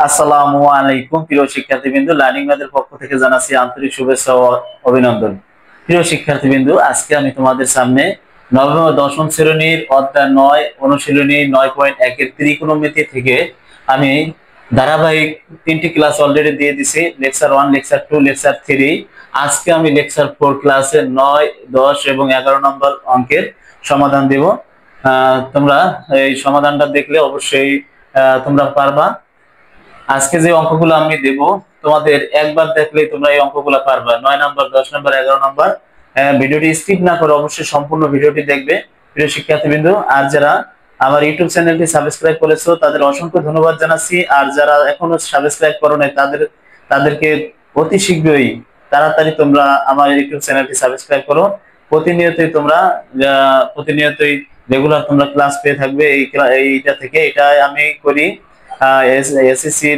আসসালামু আলাইকুম প্রিয় শিক্ষার্থীবৃন্দ, লার্নিং ম্যাথের পক্ষ থেকে জানাচ্ছি আন্তরিক শুভেচ্ছা ও অভিনন্দন। প্রিয় শিক্ষার্থীবৃন্দ, আজকে আমি তোমাদের সামনে নবম ও দশম শ্রেণীর অধ্যায় 9 অনুশীলনী 9.1 এর ত্রিকোণমিতি থেকে আমি ধারাবাহিক 3টি ক্লাস অলরেডি দিয়ে দিছি। Lecture 1, lecture 2, lecture 3। আজকে আমি লেকচার 4 ক্লাসে 9, 10 এবং 11 নম্বর অঙ্কের সমাধান দেব। তোমরা এই সমাধানটা দেখলে অবশ্যই তোমরা পারবা। আজকে যে অঙ্কগুলো আমি দেব তোমাদের একবার দেখলেই তোমরা এই অঙ্কগুলো পারবা। 9 নাম্বার, 10 নাম্বার, 11 নাম্বার। ভিডিওটি স্কিপ না করে অবশ্যই সম্পূর্ণ ভিডিওটি দেখবে প্রিয় শিক্ষার্থীবৃন্দ। আর যারা আমার ইউটিউব চ্যানেলটি সাবস্ক্রাইব করেছো তাদের অসংখ্য ধন্যবাদ জানাচ্ছি। আর যারা এখনো সাবস্ক্রাইব করো নাই তাদেরকে অতি শীঘ্রই তাড়াতাড়ি তোমরা আমার ইউটিউব চ্যানেলটি সাবস্ক্রাইব করো। প্রতিনিয়তই রেগুলার তোমরা ক্লাস পেয়ে থাকবে এইটা থেকে। এটা আমি করি এসএসসি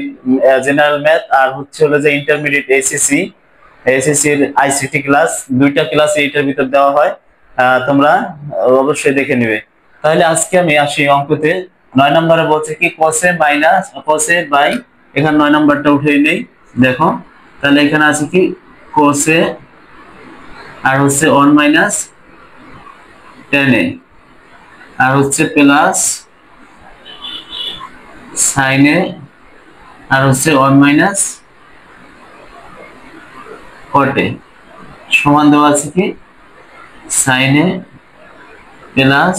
জেনারেল ম্যাথ আর হচ্ছে হলো যে ইন্টারমিডিয়েট এসএসসি এর আইসিটি ক্লাস, দুইটা ক্লাস এইটার ভিতর দেওয়া হয়। তোমরা অবশ্যই দেখে নিবে। তাহলে আজকে আমি আসি অঙ্কতে। 9 নম্বরে বলছে কি কোসে বাই, এখানে 9 নাম্বারটা উঠিয়ে নেই। দেখো তাহলে এখানে আছে কি কোসে আর হচ্ছে 1 মাইনাস tan a আর হচ্ছে প্লাস sin a আর হচ্ছে 1 মাইনাস cot a সমান দেওয়া আছে কি sin a plus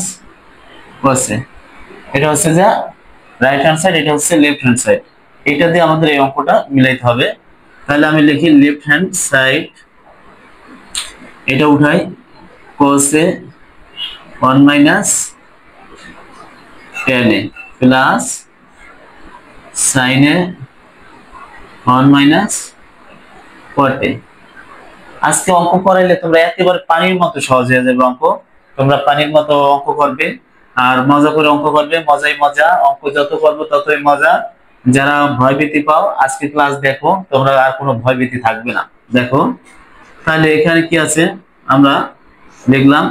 cos a। এটা হচ্ছে যা রাইট হ্যান্ড সাইড, এটা হচ্ছে লেফট হ্যান্ড সাইড। এটা দিয়ে আমাদের এই অঙ্কটা মিলাইতে হবে। তাহলে আমি লিখি লেফট হ্যান্ড সাইড, এটা উঠাই cos a 1 minus tan a plus sin a 1 minus cot a। আজকে অঙ্ক করাইলে তোমরা একেবারে পানির মতো সহজ হয়ে যাবে অঙ্ক। তোমরা পানির মতো অঙ্ক করবে আর মজা করে অঙ্ক করবে। মজাই মজা, অঙ্ক যত করবো ততই মজা। যারা ভয়ভীতি পাও আজকে ক্লাস দেখো, তোমরা আর কোনো ভয়ভীতি থাকবে না। দেখো তাহলে এখানে কি আছে, আমরা লিখলাম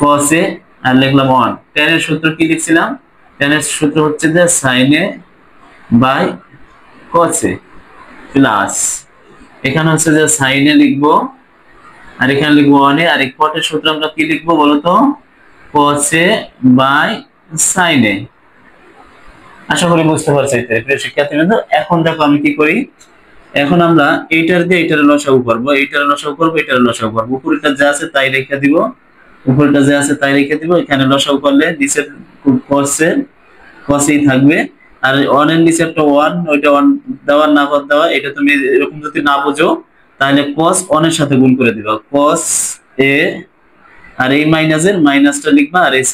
cos a আর লিখলাম 1। tan এর সূত্র কি লিখছিলাম? tan এর সূত্র হচ্ছে যে sin a by cos a plus, এখানে হচ্ছে যে sin a লিখবো আর এখানে লিখবো 1 a। আর এই cot এর সূত্র আমরা কি লিখবো বলতো? cos a by sin a। আশা করি বুঝতে পারছো প্রিয় শিক্ষার্থীবৃন্দ। এখন দেখো আমি কি করি, এখন আমরা এইটার দিয়ে এইটার লসাগু করবো, এইটার লসাগু করবো, এইটার লসাগু করবো। উপরেটা যা আছে তাই রেখে দিব, উপরেটা যা আছে তাই রেখে দিব। এখানে লসাগু করলে নিচের cos থাকবে। আর 1 এর নিচে একটা 1, ওইটা 1 দেওয়ার না বাদ দেওয়া, এটা তুমি এরকম যদি না বুঝো তাহলে cos 1 এর সাথে গুণ করে দিবা, cos a। আর এই মাইনাসের মাইনাসটা লিখবা আর এই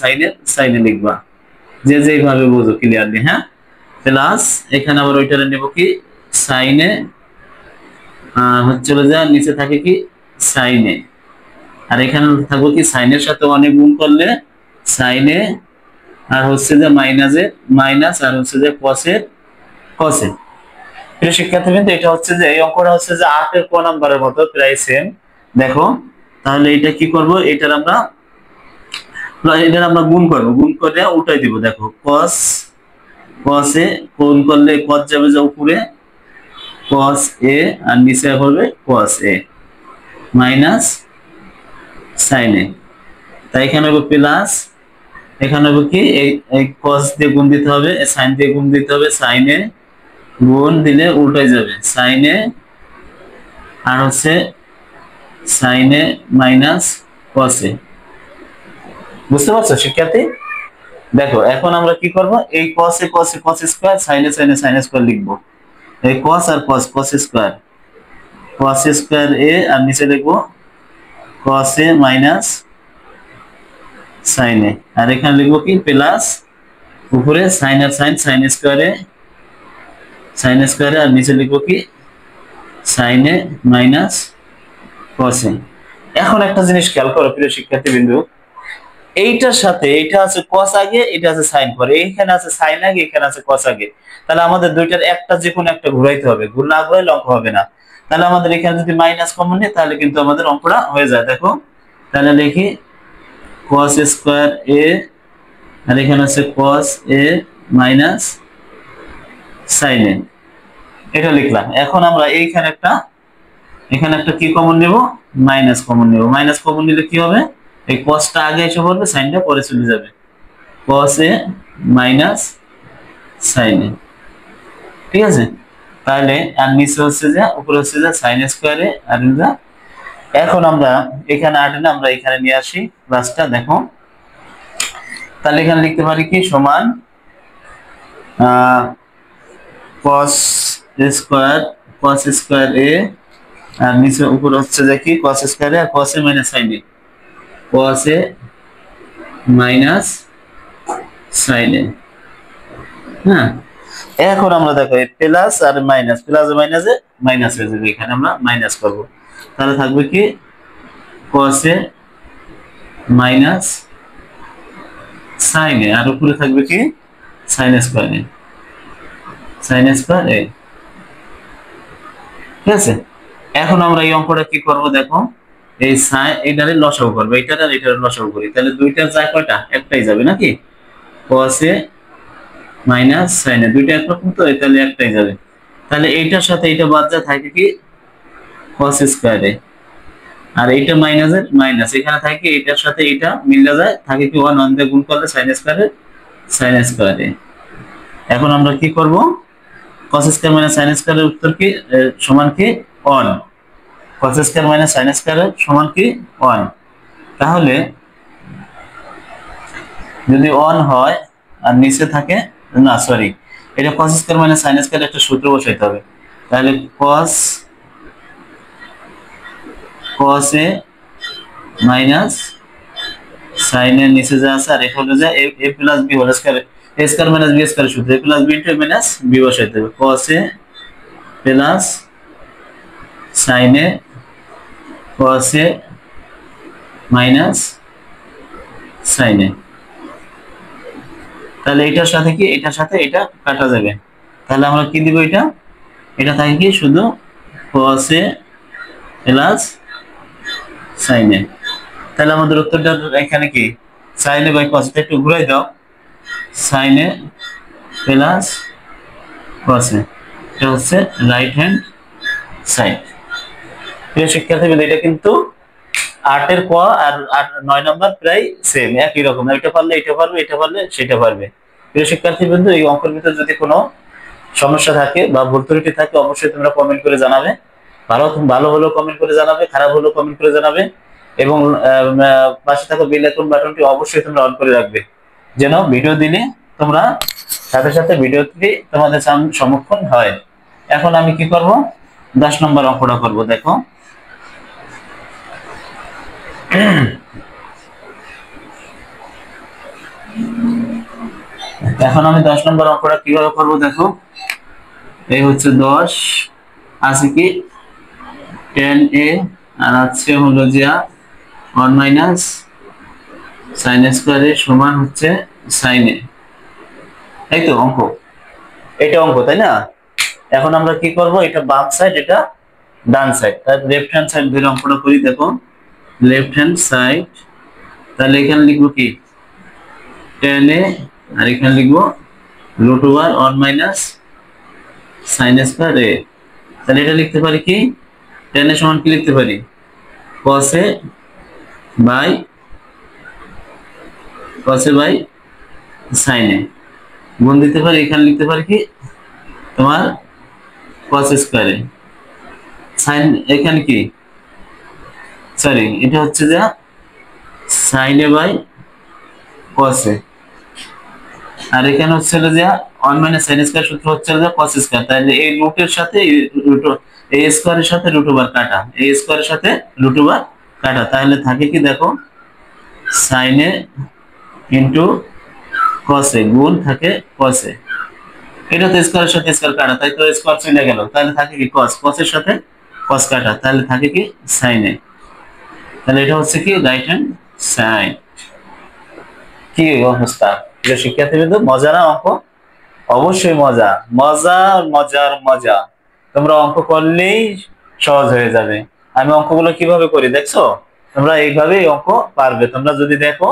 সাইনে লিখবা, যে যেভাবে বুঝো ক্লিয়ারলি। হ্যাঁ, প্লাস এখানে আবার ওইটারে নেব কি সাইনে, হচ্ছে যা নিচে থাকে কি সাইনে। আর এখানে থাকবো কি সাইনের সাথে অনেক গুণ করলে সাইনে আর হচ্ছে যে মাইনাসের মাইনাস আর হচ্ছে যে কসে। প্রিয় শিক্ষার্থীবৃন্দ, এটা হচ্ছে যে এই অঙ্কটা হচ্ছে যে 8 এর ক নাম্বারের মতো প্রায় সেম। দেখো তাহলে এটা কি করব, এটার আমরা গুণ করব, গুণ করে উঠাই দিব। দেখো cos a গুণ করলে cos যাবে যে উপরে cos a আর নিচে হবে cos a minus sin a। তাই এখানে হবে প্লাস, এখানে হবে কি এই cos দিয়ে গুণ দিতে হবে, sin দিয়ে গুণ দিতে হবে। sin a গুণ দিলে উল্টে যাবে sin a আর হচ্ছে sin a minus cos a। বুঝতে পারছো শিক্ষার্থী? দেখো এখন আমরা কি করব, এই cos square, sin a square লিখবো। এই cos আর cos স্কয়ার a আর নিচে লিখবো cos a minus sin a। আর এখানে লিখবো কি প্লাস, উপরে sin আর sin স্কয়ারে আর নিচে লিখবো কি sin a minus cos a। এখন একটা জিনিস খেয়াল করো প্রিয় শিক্ষার্থীবৃন্দ, এইটার সাথে এইটা আছে cos আগে, এটা আছে sin পরে, এইখানে আছে sin আগে, এখানে আছে cos আগে। তাহলে আমাদের দুইটার একটা যে কোনো একটা ঘুরাইতে হবে, ঘুর না ঘুরাইলে অঙ্ক হবে না। তাহলে আমাদের এখানে যদি মাইনাস কমন নেই তাহলে কিন্তু আমাদের অঙ্কটা হয়ে যায়। দেখো তাহলে লিখি cos স্কয়ার a আর এখানে আছে cos a মাইনাস সাইনে, এটা লিখলাম। এখন আমরা এখানে একটা কি কমন নেব, মাইনাস কমন নেব। মাইনাস কমন নিলে কি হবে, এই কসটা আগে এসে পড়বে, সাইনটা পরে চলে যাবে, কস এ মাইনাস সাইন এ। ঠিক আছে, তাহলে আর নিচে হচ্ছে যে, উপরে হচ্ছে যে সাইন স্কোয়ারে আর যা। এখন আমরা এখানে আটেনে আমরা এখানে নিয়ে আসি প্লাসটা, দেখো তাহলে এখানে লিখতে পারি কি সমান কস স্কোয়ার, কস স্কোয়ার এ, আর নিচে উপরে হচ্ছে যে কি কস স্কোয়ার এ আর কস এ মাইনাস সাইন এ, কস এ মাইনাস সাইন এ। হ্যাঁ, এখন আমরা দেখো প্লাস আর মাইনাস, প্লাস মাইনাসে মাইনাস হয়ে যাবে, এখানে আমরা মাইনাস করব। তাহলে থাকবে কি cos এ মাইনাস sin এ, আর উপরে থাকবে কি sin স্কয়ার এ, sin স্কয়ার এ। ঠিক আছে, এখন আমরা এই অঙ্কটা কি করব দেখো, এই sin এটারে লসাগু করব, এইটার আর এটার লসাগু করি, তাহলে দুইটার যায় কয়টা, একটাই যাবে নাকি, cos এ মাইনাস sin এ, দুইটা একরকম তো, তাহলে একটাই যাবে। তাহলে এইটার সাথে এটা বাদ যায়, থাকে কি cos স্কয়ার এ, আর এইটা মাইনাসের মাইনাস এখানে থাকে, এটার সাথে এটা মিলে যায়, থাকে কি 1 1 দিয়ে গুণ করলে sin স্কয়ারে, sin স্কয়ারে। এখন আমরা কি করব, cos স্কয়ার মাইনাস sin স্কয়ারের উত্তর কি সমান কি 1, cos স্কয়ার মাইনাস sin স্কয়ারের সমান কি 1। তাহলে যদি 1 হয় আর নিচে থাকে, না সরি, এটা cos স্কয়ার মাইনাস sin স্কয়ারের একটা সূত্র বসাইতে হবে। তাহলে cos এ মাইনাস সাইন এর নিচে যা আছে, আর এটা হলো যে a plus b whole square, a square minus b square সূত্র, a plus b into a minus b বসাইতে হবে, cos a plus sine A cos a minus sine A. তাহলে এটার সাথে কি, এটার সাথে এটা কাটা যাবে, তাহলে আমরা কি দিব, এটা থাকে কি শুধু cos a plus sine A. তাহলে আমাদের উত্তরটা এখানে কি সাইন এ বাই cos টা একটু ঘুরাই দাও, সাইন এ প্লাস cos এ, এটা হচ্ছে রাইট হ্যান্ড সাইড। প্রিয় শিক্ষার্থীবৃন্দ, এটা কিন্তু 8 এর ক আর 9 নম্বর প্রায় সেম, একই রকম, এটা পারলে এটা পারবে, এটা পারলে সেটা পারবে। প্রিয় শিক্ষার্থীবৃন্দ, এই অঙ্কের ভিতরে যদি কোনো সমস্যা থাকে বা ভুল ত্রুটি থাকে, অবশ্যই তোমরা কমেন্ট করে জানাবে। ভালো হলো কমেন্ট করে জানাবে, খারাপ হলো কমেন্ট করে জানাবে, এবং পাশে থাকা বেল আইকন বাটনটি অবশ্যই তোমরা অন করে রাখবে, যেন ভিডিও দিলে তোমরা সাথে সাথে ভিডিওটি তোমাদের সম্মুখীন হয়। এখন আমি কি করব, 10 নম্বর অঙ্কটা করব। দেখো এখন আমি 10 নম্বর অঙ্কটা কিভাবে করব দেখো, এই হচ্ছে 10 আছে কি tan a, আর আছে হলো যে 1 মাইনাস sin স্কয়ার এর সমান হচ্ছে sin a। এই তো অঙ্ক, এটা অঙ্ক তাই না। এখন আমরা কি করব, এটা বাম সাইড, এটা ডান সাইড, তার লেফট হ্যান্ড সাইড ধরে অঙ্কটা করি। দেখো লেফট হ্যান্ড সাইড, তাহলে এখানে লিখবো কি tan a, আর এখানে লিখবো root over 1 minus sin square a। তাহলে এটা লিখতে পারি কি, tan a সমান কি লিখতে পারি, cos a by sin a, গুণ দিতে পারি, এখানে লিখতে পারি কি তোমার cos স্কয়ার a, sin এখানে কি সরি, এটা হচ্ছে যে sin a by cos a, আর এখানে হচ্ছে যে 1 মাইনাস sin স্কয়ার সূত্র হচ্ছে যে cos স্কয়ার, তাহলে এই রুটের সাথে এই স্কয়ারের সাথে রুট ওভার কাটা, এই স্কয়ারের সাথে রুট ওভার কাটা, তাহলে থাকে কি দেখো sin a into cos a গুণ থাকে cos a, এটা তো স্কয়ারের সাথে স্কয়ার কাটা, তাই তো স্কয়ার চলে গেল, তাহলে থাকে কি cos এর সাথে cos কাটা, তাহলে থাকে কি sin a। তাহলে এটা হচ্ছে কি রাইট হ্যান্ড সাইড। কি অবস্থা প্রিয় শিক্ষার্থীবৃন্দ, মজা না অঙ্ক? অবশ্যই মজা, মজা মজার মজা। তোমরা অঙ্ক করলেই সহজ হয়ে যাবে। আমি অঙ্কগুলো কিভাবে করি দেখছো, তোমরা এইভাবেই অঙ্ক পারবে। তোমরা যদি দেখো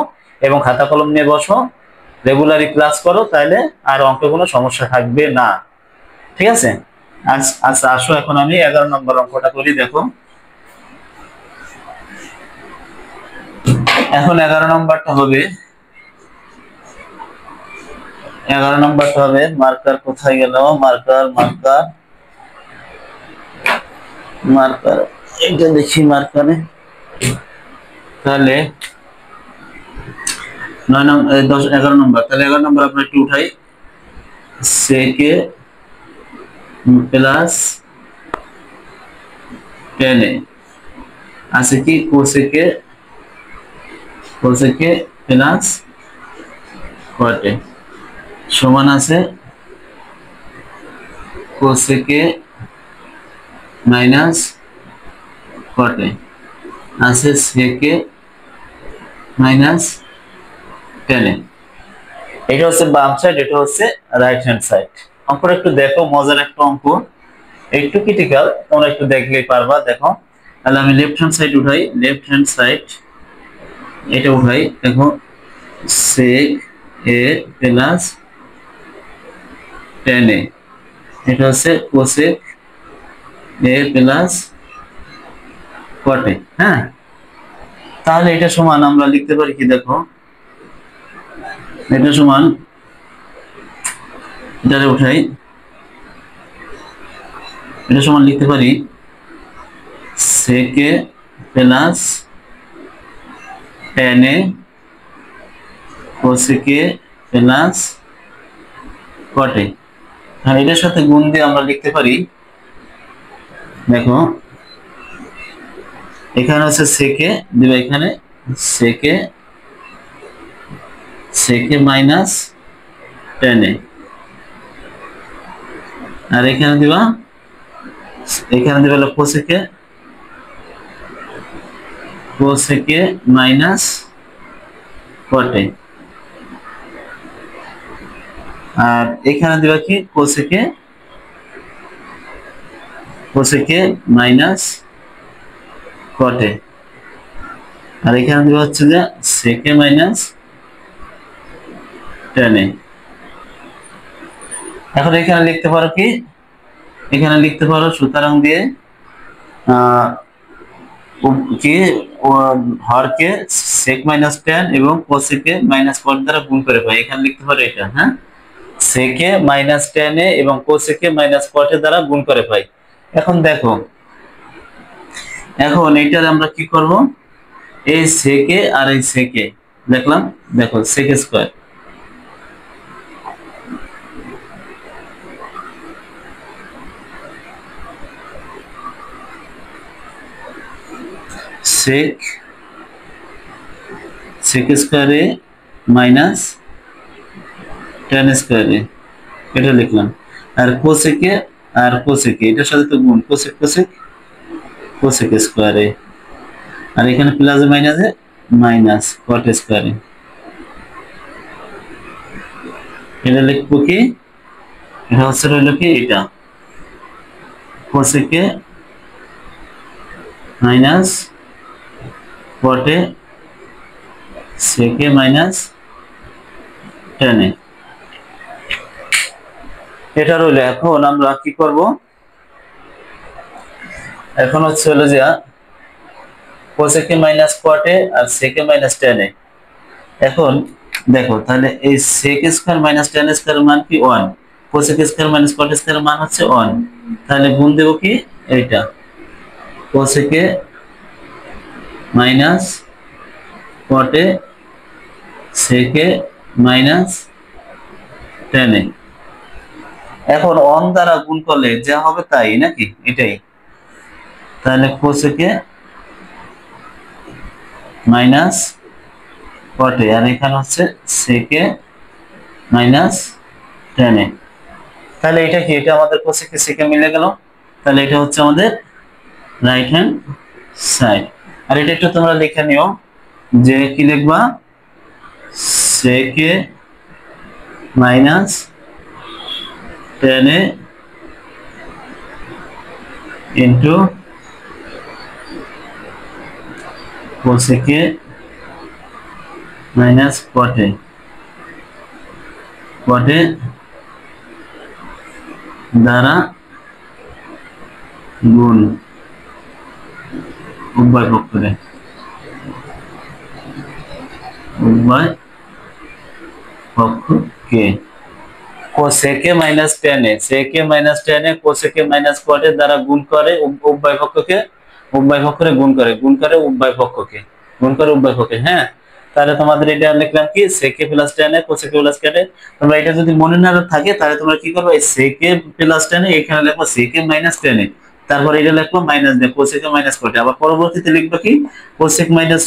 এবং খাতা কলম নিয়ে বসো, রেগুলারই ক্লাস করো, তাহলে আর অঙ্কে কোনো সমস্যা থাকবে না। ঠিক আছে। আচ্ছা আসো এখন আমি 11 নম্বর অঙ্কটা করি। দেখো এখন 11 নম্বরটা হবে, 11 নম্বরটা হবে, মার্কার কোথায় গেল, মার্কার মার্কার মার্কার, এটা দেখি মার্কারে। তাহলে 9 নম্বর 10 11 নম্বর, তাহলে 11 নম্বর আমরা একটু উঠাই। সেকে প্লাস টেনে আছে কি কোসেকে প্লাস কটে সমান আছে কোসেকে মাইনাস কটে আছে সেকে মাইনাস টেনে। এটা হচ্ছে বাম সাইড, এটা হচ্ছে রাইট হ্যান্ড সাইড। অঙ্কটা একটু দেখো, মজার একটা অঙ্ক, একটু ক্রিটিক্যাল, তোমরা একটু দেখলেই পারবা। দেখো তাহলে আমি লেফট হ্যান্ড সাইড উঠাই, লেফট হ্যান্ড সাইড এটা উঠাই। দেখো সেক এ প্লাস টেন এ, এটা হচ্ছে কোসেক এ প্লাস কটে। হ্যাঁ, তাহলে এটা সমান আমরা লিখতে পারি কি, দেখো এটা সমান, এটারে উঠাই, এটা সমান লিখতে পারি সেকে প্লাস টেন এ কোসেকে প্লাস কটে। আর এটার সাথে গুণ দিয়ে আমরা লিখতে পারি, দেখো এখানে হচ্ছে সেকে দিবা, এখানে সেকে মাইনাস টেন এ, আর এখানে দিবা হলো কোসেকে মাইনাস কটে, আর এখানে দিবা কি কোসেকে মাইনাস কটে, আর এখানে দিবা হচ্ছে যে সেকে মাইনাস টেন এ। এখন এখানে লিখতে পারো কি, এখানে লিখতে পারো সুতরাং দিয়ে কি হরকে সেক মাইনাস টেন এবং কোসেকে মাইনাস কট দ্বারা গুণ করে পাই। এখানে লিখতে পারো এটা, হ্যাঁ, সেকে মাইনাস টেন এ এবং কোসেকে মাইনাস কট এর দ্বারা গুণ করে পাই। এখন দেখো, এখন এইটার আমরা কি করব, এই সেকে আর এই সেকে দেখলাম, দেখো সেকে স্কয়ার সেক স্কয়ারে মাইনাস টেন স্কয়ারে, এটা লিখলাম। আর কোসেকে এটার সাথে তো গুণ, কোসেক স্কয়ারে, আর এখানে প্লাস মাইনাসে মাইনাস কট স্কয়ারে। এটা লিখবো কি, এটা হচ্ছে রইল কি, এটা কোসেকে মাইনাস কটে সেকে মাইনাস টেন এ, এটা রইল। এখন আমরা কি করব, এখন হচ্ছে হলো যে কোসেকে মাইনাস কটে আর সেকে মাইনাস টেন এ। এখন দেখো তাহলে এই sec square minus tan square মান কি 1, cosec square minus cot square মান হচ্ছে 1, তাহলে গুণ দেব কি এইটা কোসেকে মাইনাস কটে সেকে মাইনাস টেন এ। এখন 1 দ্বারা গুণ করলে যা হবে তাই নাকি, এটাই। তাহলে কোসেকে মাইনাস কটে, আর এখানে হচ্ছে সেকে মাইনাস টেন এ। তাহলে এটা কি, এটা আমাদের কোসেকে সেকে মিলে গেল, তাহলে এটা হচ্ছে আমাদের রাইট হ্যান্ড সাইড। আর এটা একটু তোমরা লিখে নিও, যে কি লিখবা, সেকে মাইনাস টেন এ ইন্টু কোসেকে মাইনাস কটে দ্বারা গুণ উভয় পক্ষকে, উভয় পক্ষকে কোসেকে মাইনাস টেনে, সেকে মাইনাস টেনে কোসেকে মাইনাস কোয়াটের দ্বারা গুণ করে উভয় পক্ষকে, উভয় পক্ষরে গুণ করে, গুণ করে উভয় পক্ষকে, গুণ করে উভয় পক্ষে। হ্যাঁ, তাহলে তোমাদের এটা লিখলাম কি সেকে প্লাস টেনে কোসেকে প্লাস কোয়াটে। তোমরা এটা যদি মনে না থাকে তাহলে তোমরা কি করবে, এই সেকে প্লাস টেনে এখানে লিখবো সেকে মাইনাস টেনে, তারপর এটা লিখবো মাইনাস দিয়ে কোসেকে মাইনাস কোয়াটে। আবার পরবর্তীতে লিখবো কি কোসেক মাইনাস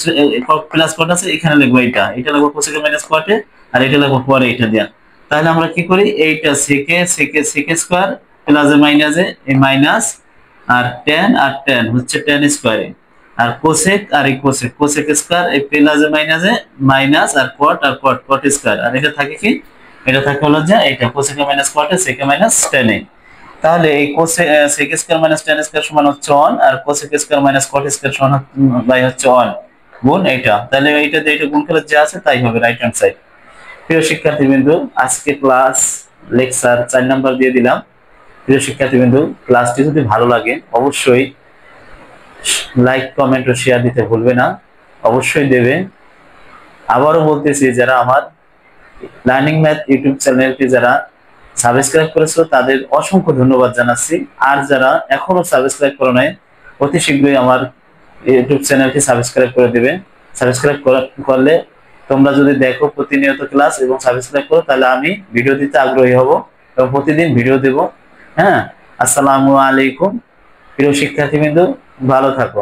প্লাস কোয়াট আছে, এখানে লিখবো এটা লিখবো কোসেকে মাইনাস কোয়াটে, আর এটা লিখবো পরে এটা দিয়া। তাহলে আমরা কি করি, এইটা সেকে সেকে সেকে স্কয়ার প্লাস এ মাইনাসে এই মাইনাস, আর টেন হচ্ছে টেন স্কয়ারে, আর কোসেক আর এই কোসেক কোসেক স্কয়ার এই প্লাস এ মাইনাসে মাইনাস, আর কট কট স্কয়ার, আর এটা থাকে কি, এটা থাকে হলো যে এটা কোসেকে মাইনাস কটে সেকে মাইনাস টেনে। তাহলে এই cosec sec square minus tan square সমান হচ্ছে 1, আর cosec square minus cot square সমান বাই হচ্ছে 1 গুণ এটা। তাহলে এইটা দিয়ে এটা গুণ করলে যা আছে তাই হবে রাইট হ্যান্ড সাইড। প্রিয় শিক্ষার্থীবৃন্দু, আজকে ক্লাস লেকচার 4 নাম্বার দিয়ে দিলাম। প্রিয় শিক্ষার্থীবৃন্দু, ক্লাসটি যদি ভালো লাগে অবশ্যই লাইক কমেন্ট ও শেয়ার দিতে ভুলবে না, অবশ্যই দেবে। আবারও বলতেছি, যারা আমার লার্নিং ম্যাথ ইউটিউব চ্যানেলটি যারা সাবস্ক্রাইব করেছো তাদের অসংখ্য ধন্যবাদ জানাচ্ছি। আর যারা এখনো সাবস্ক্রাইব করো নাই, অতি শীঘ্রই আমার ইউটিউব চ্যানেলটি সাবস্ক্রাইব করে দিবে। সাবস্ক্রাইব করলে তোমরা যদি দেখো প্রতিনিয়ত ক্লাস এবং সাবস্ক্রাইব করো, তাহলে আমি ভিডিও দিতে আগ্রহী হব এবং প্রতিদিন ভিডিও দেব। হ্যাঁ, আসসালামু আলাইকুম। প্রিয় শিক্ষার্থীবৃন্দ, ভালো থাকো।